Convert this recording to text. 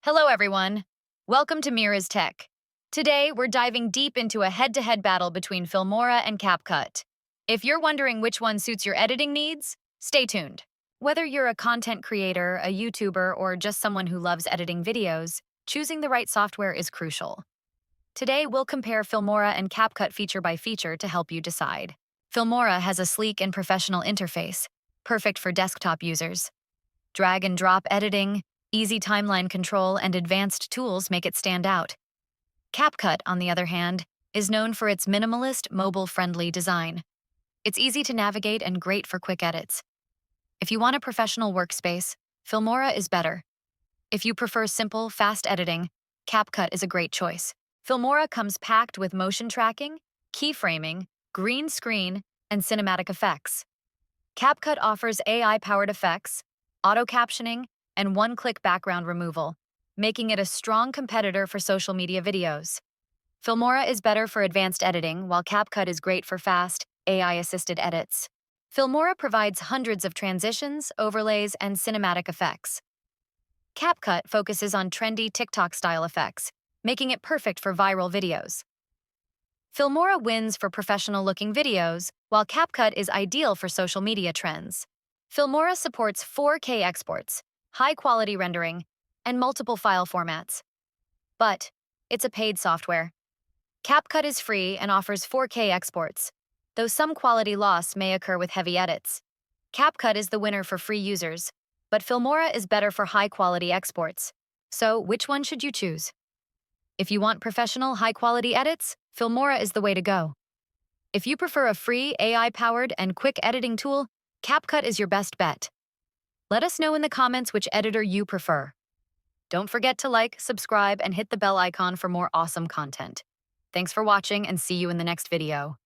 Hello, everyone. Welcome to Mira's Tech. Today, we're diving deep into a head-to-head battle between Filmora and CapCut. If you're wondering which one suits your editing needs, stay tuned. Whether you're a content creator, a YouTuber, or just someone who loves editing videos, choosing the right software is crucial. Today, we'll compare Filmora and CapCut feature by feature to help you decide. Filmora has a sleek and professional interface, perfect for desktop users. Drag and drop editing, easy timeline control, and advanced tools make it stand out. CapCut, on the other hand, is known for its minimalist, mobile-friendly design. It's easy to navigate and great for quick edits. If you want a professional workspace, Filmora is better. If you prefer simple, fast editing, CapCut is a great choice. Filmora comes packed with motion tracking, keyframing, green screen, and cinematic effects. CapCut offers AI-powered effects, auto-captioning, and one-click background removal, making it a strong competitor for social media videos. Filmora is better for advanced editing, while CapCut is great for fast, AI-assisted edits. Filmora provides hundreds of transitions, overlays, and cinematic effects. CapCut focuses on trendy TikTok-style effects, making it perfect for viral videos. Filmora wins for professional-looking videos, while CapCut is ideal for social media trends. Filmora supports 4K exports, high-quality rendering, and multiple file formats. But it's a paid software. CapCut is free and offers 4K exports, though some quality loss may occur with heavy edits. CapCut is the winner for free users, but Filmora is better for high-quality exports. So which one should you choose? If you want professional, high-quality edits, Filmora is the way to go. If you prefer a free, AI-powered, and quick editing tool, CapCut is your best bet. Let us know in the comments which editor you prefer. Don't forget to like, subscribe, and hit the bell icon for more awesome content. Thanks for watching, and see you in the next video.